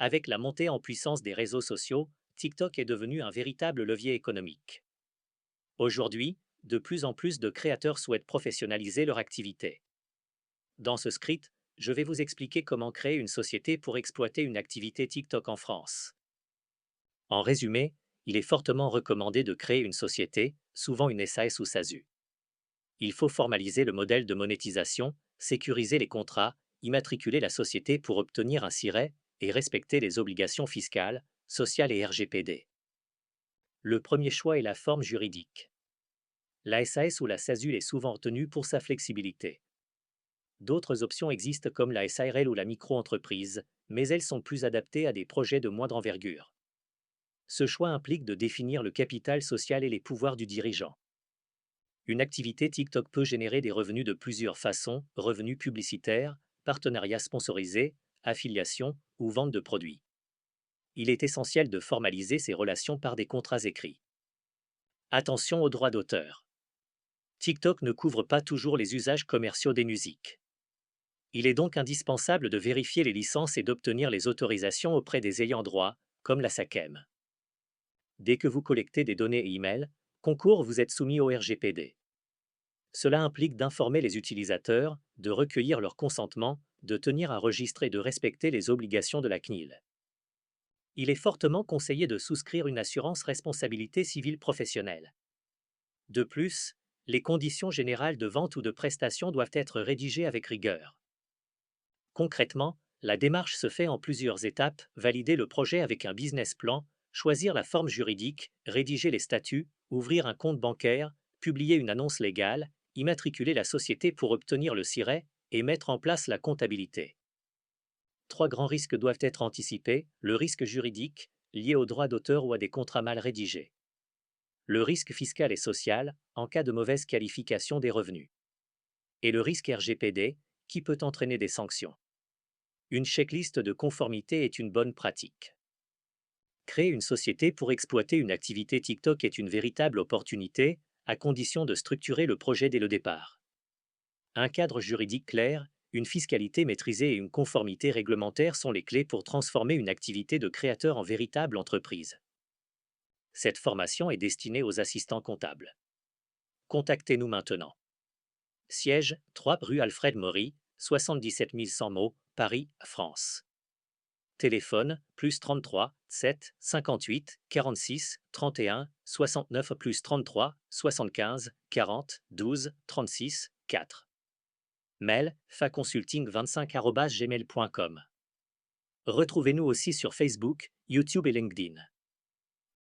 Avec la montée en puissance des réseaux sociaux, TikTok est devenu un véritable levier économique. Aujourd'hui, de plus en plus de créateurs souhaitent professionnaliser leur activité. Dans ce script, je vais vous expliquer comment créer une société pour exploiter une activité TikTok en France. En résumé, il est fortement recommandé de créer une société, souvent une SAS ou SASU. Il faut formaliser le modèle de monétisation, sécuriser les contrats, immatriculer la société pour obtenir un siret et respecter les obligations fiscales, sociales et RGPD. Le premier choix est la forme juridique. La SAS ou la SASU est souvent retenue pour sa flexibilité. D'autres options existent comme la SARL ou la micro-entreprise, mais elles sont plus adaptées à des projets de moindre envergure. Ce choix implique de définir le capital social et les pouvoirs du dirigeant. Une activité TikTok peut générer des revenus de plusieurs façons: revenus publicitaires, partenariats sponsorisés, affiliation ou vente de produits. Il est essentiel de formaliser ces relations par des contrats écrits. Attention aux droits d'auteur. TikTok ne couvre pas toujours les usages commerciaux des musiques. Il est donc indispensable de vérifier les licences et d'obtenir les autorisations auprès des ayants droit, comme la SACEM. Dès que vous collectez des données e-mail, concours, vous êtes soumis au RGPD. Cela implique d'informer les utilisateurs, de recueillir leur consentement, de tenir un registre et de respecter les obligations de la CNIL. Il est fortement conseillé de souscrire une assurance responsabilité civile professionnelle. De plus, les conditions générales de vente ou de prestation doivent être rédigées avec rigueur. Concrètement, la démarche se fait en plusieurs étapes: valider le projet avec un business plan, choisir la forme juridique, rédiger les statuts, ouvrir un compte bancaire, publier une annonce légale, immatriculer la société pour obtenir le siret et mettre en place la comptabilité. Trois grands risques doivent être anticipés: le risque juridique, lié aux droits d'auteur ou à des contrats mal rédigés; le risque fiscal et social, en cas de mauvaise qualification des revenus; et le risque RGPD, qui peut entraîner des sanctions. Une checklist de conformité est une bonne pratique. Créer une société pour exploiter une activité TikTok est une véritable opportunité, à condition de structurer le projet dès le départ. Un cadre juridique clair, une fiscalité maîtrisée et une conformité réglementaire sont les clés pour transformer une activité de créateur en véritable entreprise. Cette formation est destinée aux assistants comptables. Contactez-nous maintenant. Siège: 3 rue Alfred Maury, 77 100 mots, Paris, France. Téléphone: plus 33 7 58 46 31 69 plus 33 75 40 12 36 4. Mail: faconsulting25@gmail.com. Retrouvez-nous aussi sur Facebook, YouTube et LinkedIn.